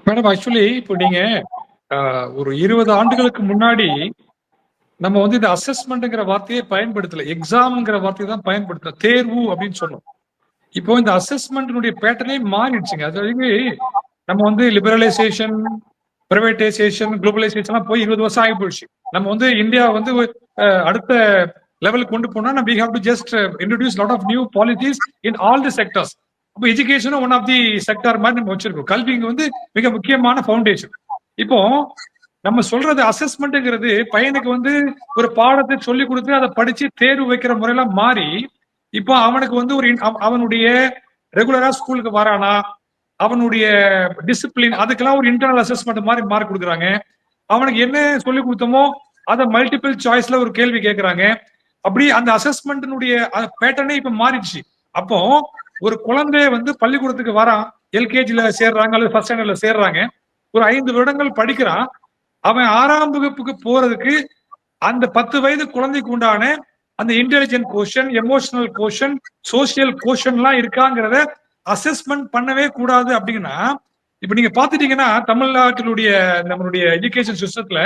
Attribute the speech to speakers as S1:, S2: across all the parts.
S1: Madam actually இப்போ நீங்க ஒரு 20 ஆண்டுகளுக்கு முன்னாடி நம்ம வந்து இந்த அசஸ்மெண்ட்ங்கிற வார்த்தையை பயன்படுத்தல, எக்ஸாம்ங்கிற வார்த்தையை தான் பயன்படுத்தல, தேர்வு அப்படின்னு சொன்னோம். இப்போ இந்த அசஸ்மெண்ட்னுடைய பேட்டர்னே மாறிடுச்சுங்க. அது நம்ம வந்து லிபரலைசேஷன், பிரைவேடைசேஷன், குளோபலைசேஷன் போய் 20 வருஷம் ஆகி போயிடுச்சு. நம்ம வந்து இந்தியா வந்து அடுத்த லெவலுக்கு கொண்டு போனா நம்ம we have to just introduce lot of new policies in all the sectors. அப்போ எஜுகேஷனும் ஒன் ஆஃப் தி செக்டார் மாதிரி நம்ம வச்சிருக்கோம். கல்வி வந்து மிக முக்கியமான ஃபவுண்டேஷன். இப்போ நம்ம சொல்றது அசஸ்மெண்ட்ங்கிறது பையனுக்கு வந்து ஒரு பாடத்தை சொல்லி கொடுத்து அதை படிச்சு தேர்வு வைக்கிற முறையெல்லாம் மாறி இப்போ அவனுக்கு வந்து அவனுடைய ரெகுலரா ஸ்கூலுக்கு வரானா, அவனுடைய டிசிப்ளின் அதுக்கெல்லாம் ஒரு இன்டர்னல் அசஸ்மெண்ட் மாதிரி மார்க் கொடுக்குறாங்க. அவனுக்கு என்ன சொல்லி கொடுத்தோமோ அதை மல்டிபிள் சாய்ஸ்ல ஒரு கேள்வி கேட்கறாங்க. அப்படி அந்த அசஸ்மெண்ட்னுடைய பேட்டர்னே இப்ப மாறிடுச்சு. அப்போ ஒரு குழந்தை வந்து பள்ளிக்கூடத்துக்கு வரான், எல்கேஜில சேர்றாங்க அல்லது ஃபர்ஸ்ட் ஸ்டாண்டர்ட்ல சேர்றாங்க, ஒரு 5 வருடங்கள் படிக்கிறான். அவன் 6ஆம் வகுப்புக்கு போறதுக்கு அந்த 10 வயது குழந்தைக்கு உண்டான அந்த இன்டெலிஜென்ட் கோஷன், எமோஷனல் கோஷன், சோசியல் கோஷன்லாம் இருக்காங்கிறத அசஸ்மெண்ட் பண்ணவே கூடாது. அப்படின்னா இப்ப நீங்க பாத்துட்டீங்கன்னா தமிழ்நாட்டினுடைய நம்மளுடைய எஜுகேஷன் சிஸ்டத்துல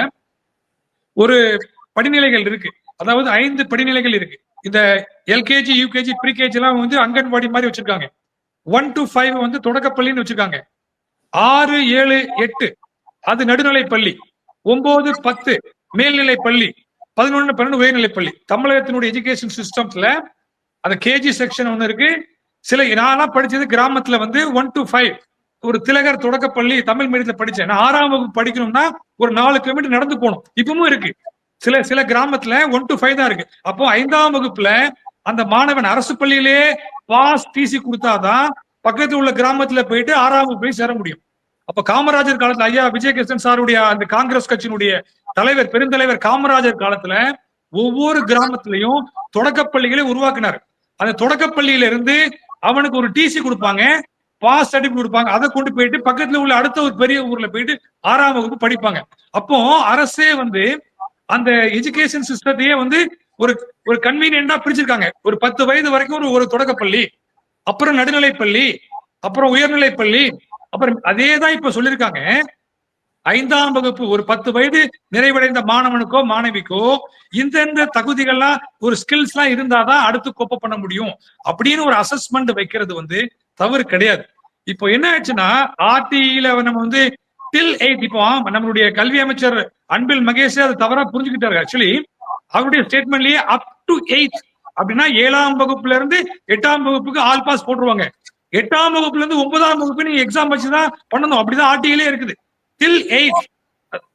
S1: ஒரு படிநிலைகள் இருக்கு. அதாவது 5 படிநிலைகள் இருக்கு. இந்த எல்கேஜி, யூகேஜி, ப்ரீகேஜி எல்லாம் வந்து அங்கன்வாடி மாதிரி வச்சிருக்காங்க. 1 to 5 வந்து தொடக்கப்பள்ளின்னு வச்சிருக்காங்க. 6, 7, 8 அது நடுநிலை பள்ளி, 9, 10 மேல்நிலை பள்ளி, 11, 12 உயர்நிலை பள்ளி. தமிழகத்தினுடைய எஜுகேஷன் சிஸ்டம்ல அந்த கேஜி செக்ஷன் ஒண்ணு இருக்கு. சில நான் படிச்சது கிராமத்துல வந்து 1 to 5 ஒரு திலகர் தொடக்கப்பள்ளி தமிழ் மீடியத்துல படிச்சேன். நான் 6ஆம் வகுப்பு படிக்கணும்னா ஒரு 4 கிலோமீட்டர் நடந்து போகணும். இப்பவும் இருக்கு. சில கிராமத்துல 1 to 5 தான் இருக்கு. அப்போ 5ஆம் வகுப்புல அந்த மாணவன் அரசு பள்ளியிலே பாஸ் டிசி கொடுத்தாதான் பக்கத்துல உள்ள கிராமத்துல போயிட்டு 6ஆம் வகுப்பு போய் சேர முடியும். அப்ப காமராஜர் காலத்துல ஐயா விஜயகிருஷ்ணன் சாருடைய அந்த காங்கிரஸ் கட்சியினுடைய தலைவர், பெருந்தலைவர் காமராஜர் காலத்துல ஒவ்வொரு கிராமத்திலையும் தொடக்கப்பள்ளிகளை உருவாக்கினார். அந்த தொடக்கப்பள்ளியில இருந்து அவனுக்கு ஒரு டிசி கொடுப்பாங்க, பாஸ் சர்டிபிகேட் கொடுப்பாங்க. அதை கொண்டு போயிட்டு பக்கத்துல உள்ள அடுத்த ஒரு பெரிய ஊர்ல போயிட்டு 6ஆம் வகுப்பு படிப்பாங்க. அப்போ அரசே வந்து அந்த எஜுகேஷன் சிஸ்டத்தையே வந்து ஒரு ஒரு கன்வீனியன்டா பிரிச்சிருக்காங்க. ஒரு 10 வயது வரைக்கும் ஒரு தொடக்கப்பள்ளி, அப்புறம் நடுநிலை பள்ளி, அப்புறம் உயர்நிலை பள்ளி, அப்புறம் அதே தான் இப்ப சொல்லியிருக்காங்க. 5ஆம் வகுப்பு ஒரு 10 வயது நிறைவடைந்த மாணவனுக்கோ மாணவிக்கோ இந்த தகுதிகள்லாம் ஒரு ஸ்கில்ஸ் எல்லாம் இருந்தாதான் அடுத்து கோப்ப பண்ண முடியும் அப்படின்னு ஒரு அசஸ்மெண்ட் வைக்கிறது வந்து தவறு கிடையாது. இப்போ என்ன ஆச்சுன்னா ஆர்டில நம்ம வந்து டில் 8 இப்போ நம்மளுடைய கல்வி அமைச்சர் அன்பில் மகேஷ் அது தவறா புரிஞ்சுக்கிட்டாரு. ஆக்சுவலி அவருடைய ஸ்டேட்மெண்ட்லயே அப் டு 8 அப்படின்னா 7ஆம் வகுப்புல இருந்து 8ஆம் வகுப்புக்கு ஆல் பாஸ் போட்டுருவாங்க. 8ஆம் வகுப்புல இருந்து 9ஆம் வகுப்பு நீங்க எக்ஸாம் வச்சுதான் பண்ணணும். அப்படிதான் ஆர்டியிலே இருக்குது. டில் 8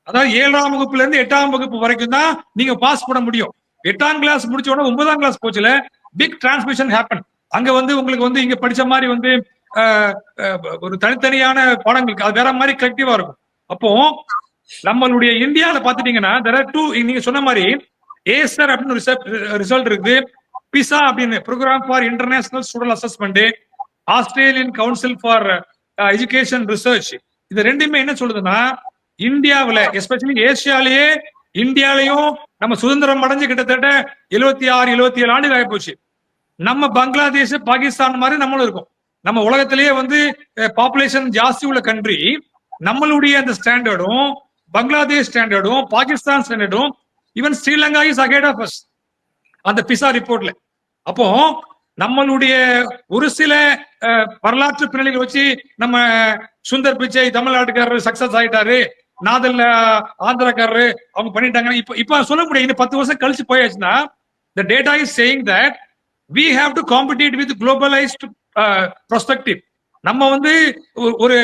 S1: அதாவது 7ஆம் வகுப்புல இருந்து 8ஆம் வகுப்பு வரைக்கும் தான் நீங்க பாஸ் பண்ண முடியும். 8ஆம் கிளாஸ் முடிச்ச உடனே 9ஆம் கிளாஸ் போச்சுல பிக் டிரான்ஸ்மிஷன் ஹேப்பன். அங்க வந்து உங்களுக்கு வந்து இங்க படிச்ச மாதிரி வந்து ஒரு தனித்தனியான பாடங்களுக்கு அது வேற மாதிரி கலெக்டிவா இருக்கும். அப்போ நம்மளுடைய இந்தியாவில பாத்துட்டீங்கன்னா நீங்க சொன்ன மாதிரி ஏசர் அப்படின்னு ரிசல்ட் இருக்குது, பிசா அப்படின்னு programme for international student assessment, Australian council for education research, இது ரெண்டுமே என்ன சொல்லுதுன்னா இந்தியாவில எஸ்பெஷலி ஏசியாலேயே இந்தியாலையும் நம்ம சுதந்திரம் அடைஞ்சு கிட்டத்தட்ட 76, 77 ஆண்டுகள் ஆகி போச்சு. நம்ம பங்களாதேஷ், பாகிஸ்தான் மாதிரி நம்மளும் இருக்கும். நம்ம உலகத்திலேயே வந்து பாப்புலேஷன் ஜாஸ்தி உள்ள கண்ட்ரி. நம்மளுடைய அந்த ஸ்டாண்டர்டும் பங்களாதேஷ் ஸ்டாண்டர்டும் பாகிஸ்தான் ஸ்டாண்டர்டும் even Sri Lanka is ahead of us அந்த பிசா ரிப்போர்ட்ல. அப்போ நம்மளுடைய ஒரு சில வரலாற்று பின்னணிகளை வச்சு நம்ம சுந்தர் பிச்சை தமிழ்நாட்டுக்காரர் சக்சஸ் ஆயிட்டாரு, நாதல்ல ஆந்திராக்காரரு அவங்க பண்ணிட்டாங்க. இப்ப சொல்ல முடியும். இன்னும் 10 வருஷம் கழிச்சு போயாச்சுன்னா the data is saying that we have to compete with globalized perspective. நம்ம வந்து ஒரு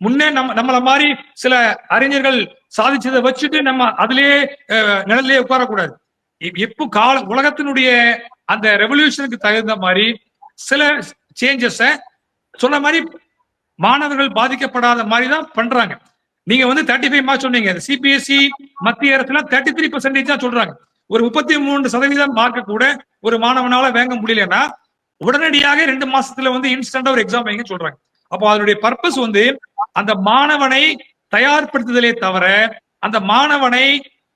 S1: முன்னே நம்மள மாதிரி சில அறிஞர்கள் சாதிச்சதை வச்சுட்டு நம்ம அதுலயே நிழலே உட்காரக்கூடாது. எப்போ உலகத்தினுடைய அந்த ரெவல்யூஷனுக்கு தகுந்த மாதிரி சில சேஞ்சஸ் சொன்ன மாதிரி மாணவர்கள் பாதிக்கப்படாத மாதிரி தான் பண்றாங்க. நீங்க வந்து 35 மார்க் சொன்னீங்க. சிபிஎஸ்இ மத்திய அரசுல 33% தான் சொல்றாங்க. ஒரு 33% மார்க் கூட ஒரு மாணவனால வாங்க முடியலன்னா உடனடியாக 2 மாசத்துல வந்து இன்ஸ்டன்டா ஒரு எக்ஸாம் வைங்க சொல்றாங்க. அப்போ அதனுடைய பர்பஸ் வந்து அந்த மாணவனை தயார்படுத்துதலே தவிர அந்த மாணவனை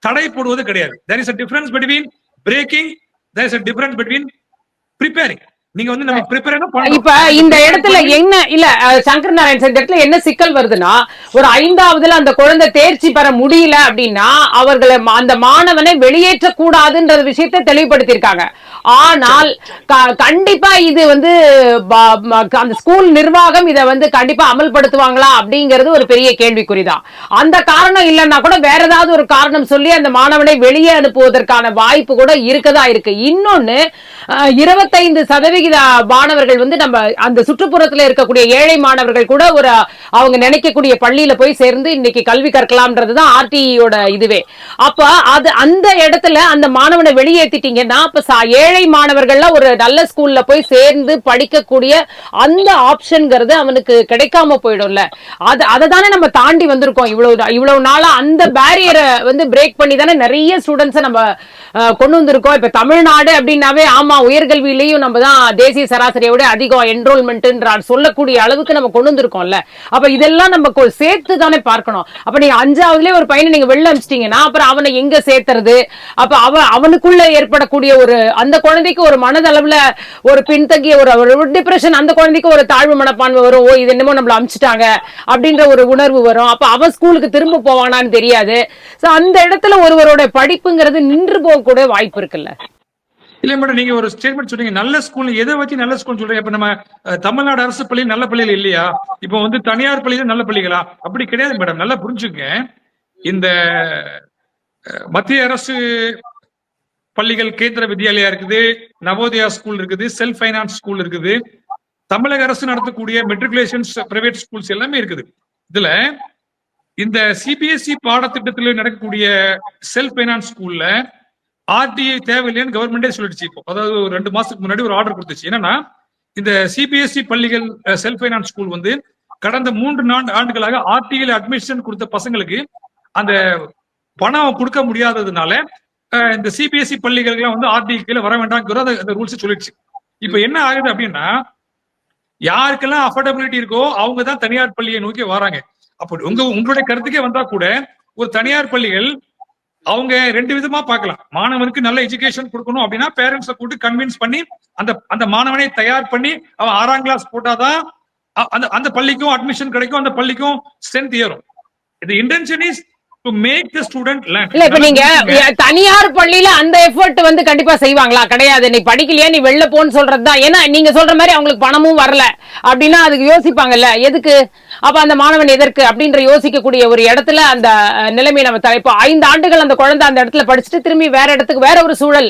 S1: தடை போடுவது கிடையாது. There is a difference between breaking, there is a difference between preparing. நீங்க வந்து நம்ம ப்ரிப்பேர்
S2: இப்ப இந்த இடத்துல என்ன இல்ல சங்கர் நாராயண் இந்த இடத்துல என்ன சிக்கல் வருதுன்னா, ஒரு 5வதுல அந்த குழந்தை தேர்ச்சி பெற முடியல அப்படின்னா அவர்களை அந்த மாணவனை வெளியேற்ற கூடாதுன்ற விஷயத்தை தெளிவுபடுத்தியிருக்காங்க. ஆனால் கண்டிப்பா இது வந்து அந்த ஸ்கூல் நிர்வாகம் இதை வந்து கண்டிப்பா அமல்படுத்துவாங்களா அப்படிங்கிறது ஒரு பெரிய கேள்விக்குறிதான். அந்த காரணம் இல்லைன்னா கூட வேற ஏதாவது ஒரு காரணம் சொல்லி அந்த மாணவனை வெளியே அனுப்புவதற்கான வாய்ப்பு கூட இருக்கதா இருக்கு. இன்னொன்னு 25% மாணவர்கள் வந்து நம்ம அந்த சுற்றுப்புறத்தில் இருக்கக்கூடிய ஏழை மாணவர்கள் கூட ஒரு அவங்க நினைக்கக்கூடிய பள்ளியில போய் சேர்ந்து இன்னைக்கு கல்வி கற்கலாம்ன்றதுதான் ஆர்டியோட இதுவே. அப்ப அது அந்த இடத்துல அந்த மாணவனை வெளியேற்றிட்டீங்கன்னா அப்ப ஏழை மாணவர்கள்ல ஒரு நல்ல ஸ்கூல்ல போய் சேர்ந்து படிக்கக்கூடிய அந்த ஆப்ஷன்ங்கிறது அவனுக்கு கிடைக்காம போயிடும்ல. அதை தானே நம்ம தாண்டி வந்திருக்கோம். இவ்வளவு நாளா அந்த பேரியரை வந்து பிரேக் பண்ணி தானே நிறைய ஸ்டூடெண்ட்ஸ் நம்ம கொண்டு வந்திருக்கோம். இப்ப தமிழ்நாடு அப்படின்னாவே ஆமா உயர்கல்வியிலையும் நம்ம தான் தேசிய சராசரியை விட அதிகம் என்ரோல்மெண்ட் சொல்லக்கூடிய அளவுக்கு நம்ம கொண்டு வந்திருக்கோம்ல. அப்ப இதெல்லாம் நம்ம சேர்த்து தானே பார்க்கணும். அப்ப நீங்க 5வதுலயே ஒரு பையனை நீங்க வெளில அனுப்பிச்சிட்டீங்கன்னா அப்புறம் அவனை எங்க சேர்த்துறது? அப்ப அவனுக்குள்ள ஏற்படக்கூடிய ஒரு அந்த குழந்தைக்கு ஒரு மனதளவுல ஒரு பின்தங்கிய ஒரு டிப்ரெஷன், அந்த குழந்தைக்கு ஒரு தாழ்வு மனப்பான்மை வரும். ஓ இது என்னமோ நம்மள அனுப்பிச்சிட்டாங்க அப்படின்ற ஒரு உணர்வு வரும். அப்ப அவன் ஸ்கூலுக்கு திரும்ப போவானான்னு தெரியாது. அந்த இடத்துல ஒருவரோட படிப்புங்கிறது நின்று போக கூட வாய்ப்பு இருக்குல்ல.
S1: இல்ல மேடம், நீங்க ஒரு ஸ்டேட்மெண்ட் சொன்னீங்க நல்ல ஸ்கூல். எதை வச்சு நல்ல ஸ்கூல் சொல்றீங்க? இப்ப நம்ம தமிழ்நாடு அரசு பள்ளி நல்ல பள்ளிகள் இல்லையா? இப்போ வந்து தனியார் பள்ளியில நல்ல பள்ளிகளா? அப்படி கிடையாது மேடம். நல்லா புரிஞ்சுங்க. இந்த மத்திய அரசு பள்ளிகள் கேந்திர வித்யாலயா இருக்குது, நவோதயா ஸ்கூல் இருக்குது, செல்ஃப் பைனான்ஸ் ஸ்கூல் இருக்குது, தமிழக அரசு நடத்தக்கூடிய மெட்ரிகுலேஷன்ஸ் பிரைவேட் ஸ்கூல்ஸ் எல்லாமே இருக்குது. இதுல இந்த சிபிஎஸ்இ பாடத்திட்டத்தில் நடக்கக்கூடிய செல்ஃப் பைனான்ஸ் ஸ்கூல்ல ஆர்டிஐ தேவையில்லைன்னு கவர்மெண்டே சொல்லிடுச்சு. இப்போ அதாவது ஒரு 2 மாசத்துக்கு முன்னாடி ஒரு ஆர்டர் கொடுத்துச்சு. என்னன்னா இந்த சிபிஎஸ்இ பள்ளிகள் செல்ஃப் பைனான்ஸ் ஸ்கூல் வந்து கடந்த 3 ஆண்டுகளாக ஆர்டிஐ அட்மிஷன் கொடுத்த பசங்களுக்கு அந்த பணம் கொடுக்க முடியாததுனால இந்த சிபிஎஸ்இ பள்ளிகளுக்கு வந்து ஆர்டிஐ கீழே வர வேண்டாம் அந்த ரூல்ஸ் சொல்லிடுச்சு. இப்ப என்ன ஆகுது அப்படின்னா யாருக்கெல்லாம் அஃபோர்டபிலிட்டி இருக்கோ அவங்க தான் தனியார் பள்ளியை நோக்கி வராங்க. அப்படி உங்களுடைய கருத்துக்கே வந்தா கூட ஒரு தனியார் பள்ளிகள் அவங்க 2 விதமா பார்க்கலாம். மாணவனுக்கு நல்ல எஜுகேஷன் கொடுக்கணும் அப்படின்னா பேரண்ட்ஸை கூட்டு கன்வின்ஸ் பண்ணி அந்த மாணவனை தயார் பண்ணி அவன் 6ஆம் கிளாஸ் போட்டாதான் அந்த பள்ளிக்கும் அட்மிஷன் கிடைக்கும், அந்த பள்ளிக்கும் ஸ்ட்ரென்த் ஏறும். இது intention is to make the student learn.
S2: இல்ல இப்ப நீங்க தனியார் பள்ளியில அந்த எஃபர்ட் வந்து கண்டிப்பா செய்வாங்களா? கிடையாது. நீ படிக்கலையா நீ வெளில போன்னு சொல்றதுதான். ஏன்னா நீங்க சொல்ற மாதிரி அவங்களுக்கு பணமும் வரல அப்படின்னா அதுக்கு யோசிப்பாங்கல்ல, எதுக்கு அப்ப அந்த மாணவன் எதற்கு அப்படின்ற யோசிக்கக்கூடிய ஒரு இடத்துல அந்த நிலைமை நம்ம இப்போ 5 ஆண்டுகள் அந்த குழந்தை அந்த இடத்துல படிச்சுட்டு திரும்பி வேற இடத்துக்கு வேற ஒரு சூழல்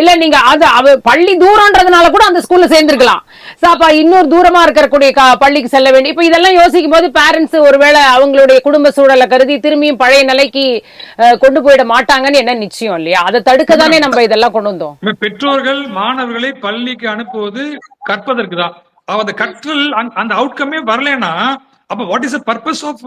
S2: இல்ல, நீங்க அது பள்ளி தூரம்ன்றதுனால கூட அந்த ஸ்கூல்ல சேர்ந்திருக்கலாம். அப்ப இன்னொரு தூரமா இருக்கக்கூடிய பள்ளிக்கு செல்ல வேண்டிய இப்ப இதெல்லாம் யோசிக்கும் போது பேரண்ட்ஸ் ஒருவேளை அவங்களுடைய குடும்ப சூழலை கருதி திரும்பியும் பழைய நிலைக்கு கொண்டு போயிட மாட்டாங்கன்னு என்ன நிச்சயம் இல்லையா? அதை தடுக்க தானே நம்ம இதெல்லாம் கொண்டு வந்தோம்.
S1: பெற்றோர்கள் மாணவர்களை பள்ளிக்கு அனுப்புவது கற்பதற்கு தான். அந்த கற்றல் அந்த அவுட்கமே வரலன்னா அப்ப வாட் இஸ் பர்பஸ் ஆஃப்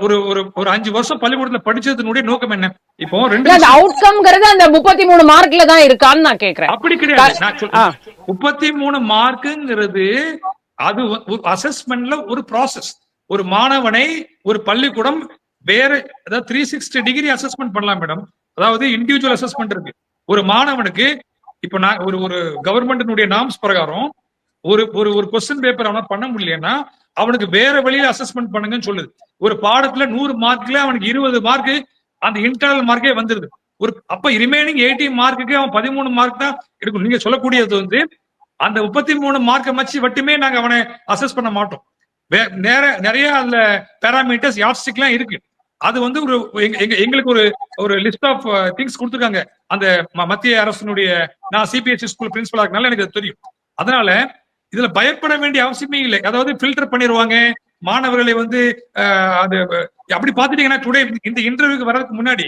S1: ஒரு 5 வருஷம் பள்ளிக்கூடத்துல படிச்சதனுடைய நோக்கம் என்ன? இப்போ
S2: அந்த அவுட்கம்ங்கிறது அந்த 33 மார்க்ல தான் இருக்கான்னு நான் கேக்குறேன்.
S1: அப்படி கிடையாது. நான் சொல்றேன் 33 மார்க்குங்கிறது அது அசஸ்மெண்ட்ல ஒரு ப்ராசஸ். ஒரு மாணவனை ஒரு பள்ளிக்கூடம் வேற அதாவது 360 டிகிரி அசஸ்மெண்ட் பண்ணலாம் மேடம். அதாவது இண்டிவிஜுவல் அசஸ்மெண்ட் இருக்கு. ஒரு மாணவனுக்கு இப்ப நான் ஒரு கவர்மெண்டினுடைய நார்ம்ஸ் பிரகாரம் ஒரு கொஸ்டின் பேப்பர் அவனால பண்ண முடியலன்னா அவனுக்கு வேற வழியில அசஸ்மெண்ட் பண்ணுங்கன்னு சொல்லுது. ஒரு பாடத்துல 100 மார்க்ல அவனுக்கு 20 மார்க் அந்த இன்டர்னல் மார்க்கே வந்துருது. அப்ப ரிமைனிங் 80 மார்க்குக்கு அவன் 13 மார்க் தான் எடுக்கணும். நீங்க சொல்லக்கூடியது வந்து அந்த 33 மார்க்கை வச்சு மட்டுமே நாங்க அவனை அசஸ் பண்ண மாட்டோம். நிறைய அதுல பேராமீட்டர்ஸ் யாட்ஸ்டிக் எல்லாம் இருக்கு. அது வந்து எங்களுக்கு ஒரு லிஸ்ட் ஆஃப் திங்ஸ் கொடுத்துருக்காங்க அந்த மத்திய அரசினுடைய. நான் சிபிஎஸ்இ ஸ்கூல் பிரின்சிபலா இருக்கனால எனக்கு தெரியும். அதனால இதுல பயப்பட வேண்டிய அவசியமே இல்லை. அதாவது ஃபில்டர் பண்ணிடுவாங்க மாணவர்களை வந்து அது அப்படி பாத்துட்டீங்கன்னா டுடே இந்த இன்டர்வியூக்கு வர்றதுக்கு முன்னாடி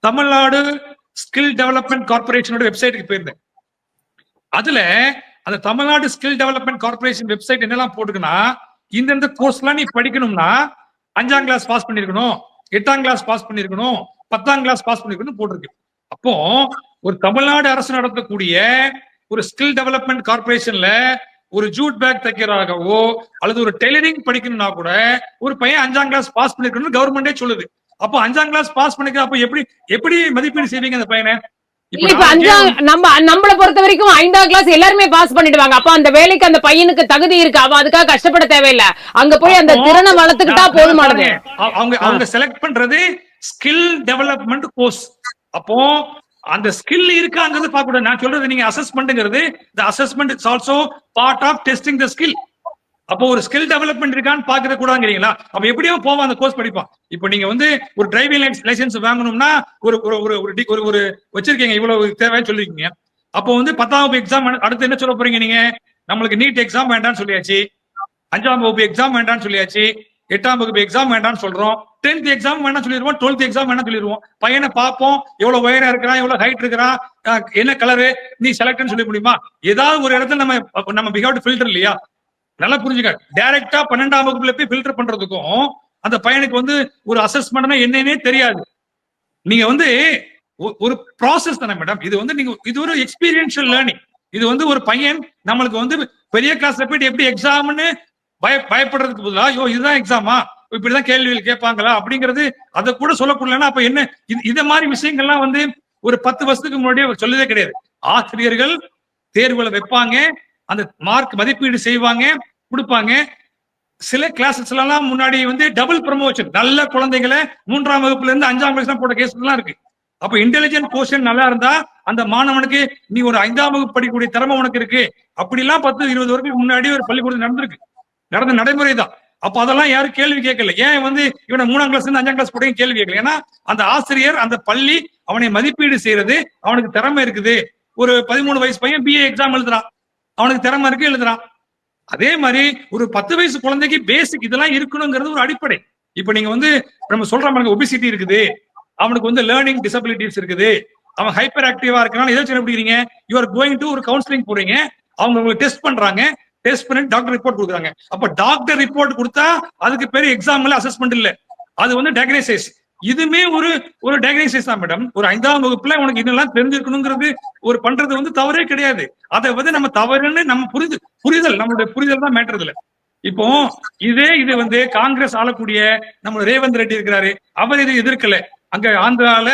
S1: தமிழ்நாடு ஸ்கில் டெவலப்மெண்ட் கார்பரேஷனோட வெப்சைட்டுக்கு போயிருந்தேன். அதுல அந்த Tamil Nadu skill development corporation website என்னெல்லாம் போட்டுக்குன்னா இந்த கோர்ஸ் எல்லாம் நீ படிக்கணும்னா 5ஆம் கிளாஸ் பாஸ் பண்ணிருக்கணும், 8ஆம் கிளாஸ் பாஸ் பண்ணிருக்கணும், 10ஆம் கிளாஸ் பாஸ் பண்ணிருக்கணும் போட்டிருக்கு. அப்போ ஒரு தமிழ்நாடு அரசு நடத்தக்கூடிய ஒரு ஸ்கில் டெவலப்மெண்ட் கார்பரேஷன்ல ஒரு ஜூட் பேக் தைக்கிறதாகவோ அல்லது ஒரு டெய்லரிங் படிக்கணும்னா கூட ஒரு பையன் 5ஆம் கிளாஸ் பாஸ் பண்ணிருக்கணும்னு கவர்மெண்டே சொல்லுது. அப்போ 5ஆம் கிளாஸ் பாஸ் பண்ணிக்க அப்ப எப்படி மதிப்பீடு செய்வீங்க அந்த பையனை? இப்ப
S2: இப்ப நம்மள பொறுத்த வரைக்கும் 5ஆம் கிளாஸ் எல்லாருமே பாஸ் பண்ணிடுவாங்க. அப்ப அந்த வேலைக்கு அந்த பையனுக்கு தகுதி இருக்கு. அவ அதுக்காக கஷ்டப்பட தேவையில்லை. அங்க போய் அந்த திறனை வளர்த்துக்கிட்டா போதுமானது.
S1: அவங்க செலக்ட் பண்றது ஸ்கில் டெவலப்மெண்ட் கோர்ஸ். அப்போ அந்த ஸ்கில் இருக்காங்கிறது பார்க்க கூடாது. நான் சொல்றது நீங்க அசஸ்மெண்ட்ங்கிறது the assessment is also part of testing the skill. அப்போ ஒரு ஸ்கில் டெவலப்மெண்ட் இருக்கான்னு பாக்குறது கூடாதுங்கிறீங்களா? அப்ப எப்படியோ போவான் அந்த கோர்ஸ் படிப்பான். இப்போ நீங்க வந்து ஒரு டிரைவிங் லைசன்ஸ் வாங்கணும்னா ஒரு ஒரு ஒரு ஒரு ஒரு வச்சிருக்கீங்க, இவ்வளவு தேவைன்னு சொல்லிருக்கீங்க. அப்போ வந்து 10ஆம் வகுப்பு எக்ஸாம் அடுத்து என்ன சொல்ல போறீங்க நீங்க? நம்மளுக்கு நீட் எக்ஸாம் வேண்டாம்னு சொல்லியாச்சு, 5ஆம் வகுப்பு எக்ஸாம் வேண்டாம்னு சொல்லியாச்சு, 8ஆம் வகுப்பு எக்ஸாம் வேண்டாம்னு சொல்றோம், 10th எக்ஸாம் வேணா சொல்லிடுவோம், 12th எக்ஸாம் வேணா சொல்லிடுவோம். பையனை பார்ப்போம், எவ்வளவு உயரம் இருக்கிறான், எவ்வளவு ஹைட் இருக்கிறான், என்ன கலரு, நீ செலக்ட்னு சொல்ல முடியுமா? ஏதாவது ஒரு இடத்துல நம்ம பிஹேவ் ஃபில்டர் இல்லையா? நல்லா புரிஞ்சுக்க. டைரக்டா 12ஆம் வகுப்புல போய் ஃபில்டர் பண்றதுக்கும் அந்த பையனுக்கு வந்து ஒரு அசஸ்மெண்ட்னா என்னன்னே தெரியாது. நீங்க வந்து ஒரு ப்ராசஸ் தானே மேடம். இது வந்து நீங்க இது ஒரு எக்ஸ்பீரியன்ஷியல் லேர்னிங். இது வந்து ஒரு பையன் நம்மளுக்கு வந்து பெரிய கிளாஸ்ல போயிட்டு எப்படி எக்ஸாம்னு பயப்படுறதுக்கு பதிலா ஐயோ இதுதான் எக்ஸாமா, இப்படிதான் கேள்விகள் கேட்பாங்களா அப்படிங்கிறது அதை கூட சொல்லக்கூடலன்னா அப்ப என்ன? இத மாதிரி விஷயங்கள்லாம் வந்து ஒரு 10 வருஷத்துக்கு முன்னாடியே அவர் சொல்லவே கிடையாது. ஆசிரியர்கள் தேர்வுகளை வைப்பாங்க, அந்த மார்க் மதிப்பீடு செய்வாங்க, கொடுப்பாங்க. சில கிளாஸஸ் எல்லாம் முன்னாடி வந்து டபுள் ப்ரமோஷன், நல்ல குழந்தைகளை 3ஆம் வகுப்புல இருந்து 5ஆம் கிளாஸ் போட்ட கேஸ் எல்லாம் இருக்கு. அப்ப இன்டெலிஜென்ட் கோஷன் நல்லா இருந்தா அந்த மாணவனுக்கு நீ ஒரு 5ஆம் வகுப்பு படிக்கக்கூடிய திறமை உனக்கு இருக்கு அப்படிலாம் 10-20 வருஷத்துக்கு முன்னாடி ஒரு பள்ளிக்கூடம் நடந்திருக்கு, நடந்த நடைமுறை தான். அப்ப அதெல்லாம் யாரும் கேள்வி கேட்கல. ஏன் வந்து இவனை 3ஆம் கிளாஸ் இருந்து 5ஆம் கிளாஸ் போட கேள்வி கேட்கல? ஏன்னா அந்த ஆசிரியர் அந்த பள்ளி அவனை மதிப்பீடு செய்யறது, அவனுக்கு திறமை இருக்குது. ஒரு 13 வயசு பையன் பிஏ எக்ஸாம் எழுதுறான், அவனுக்கு திறமை இருக்கு, எழுதுறான். அதே மாதிரி ஒரு 10 வயசு குழந்தைக்கு பேசிக் இதெல்லாம் இருக்கணுங்கிறது ஒரு அடிப்படை. இப்ப நீங்க வந்து நம்ம சொல்ற ஒபிசிட்டி இருக்குது, அவனுக்கு வந்து லேர்னிங் டிசபிலிட்டிஸ் இருக்குது, அவன் ஹைப்பர் ஆக்டிவா இருக்கான், எதை சொல்லிக்கிறீங்க? யூ ஆர் கோயிங் டு ஒரு கவுன்சிலிங் போறீங்க, அவங்க உங்களுக்கு டெஸ்ட் பண்றாங்க, டெஸ்ட் பண்ணி டாக்டர் ரிப்போர்ட் கொடுக்குறாங்க. அப்ப டாக்டர் ரிப்போர்ட் கொடுத்தா அதுக்கு பேரு எக்ஸாம் இல்ல, அசஸ்மெண்ட் இல்ல, அது வந்து டயக்னைசிஸ். இதுமே ஒரு டயக்னைசிஸ் தான் மேடம். ஒரு 5ஆம் வகுப்புல உனக்கு இதெல்லாம் தெரிஞ்சிருக்கணுங்கிறது ஒரு பண்றது வந்து தவறே கிடையாது. அதை வந்து நம்ம தவறுன்னு நம்ம புரிதல், நம்மளுடைய புரிதல் தான் மேட்டர் இதுல. இப்போ இது வந்து காங்கிரஸ் ஆளக்கூடிய நம்ம ரேவந்த் ரெட்டி இருக்கிறாரு, அவர் இதை எதிர்க்கல. அங்க ஆந்திரால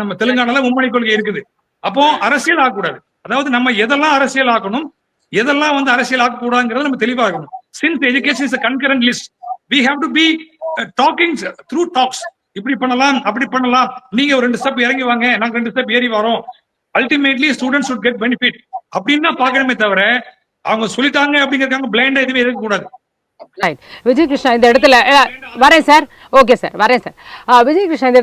S1: நம்ம தெலுங்கானால மும்மொழி கொள்கை இருக்குது. அப்போ அரசியல் ஆகக்கூடாது. அதாவது நம்ம எதெல்லாம் அரசியல் ஆக்கணும், எதெல்லாம் வந்து அரசியல் ஆக்க கூடாதுங்கிறது நம்ம தெளிவாகணும். Since education is a concurrent list, we have to be talking through talks. இப்படி பண்ணலாம், அப்படி பண்ணலாம், நீங்க ஒரு 2 ஸ்டெப் இறங்கி வாங்க, நாங்க 2 ஸ்டெப் ஏறி வரோம், ultimately students should get benefit அப்படின்னா பாக்கணுமே தவிர அவங்க சொல்லிட்டாங்க அப்படிங்கிறதுக்காக பிளைண்டா எதுவுமே இருக்க கூடாது.
S2: விஜய் கிருஷ்ணா இந்த இடத்துல வரேன் சார். ஓகே சார், வரேன் சார். விஜய் கிருஷ்ணா இந்த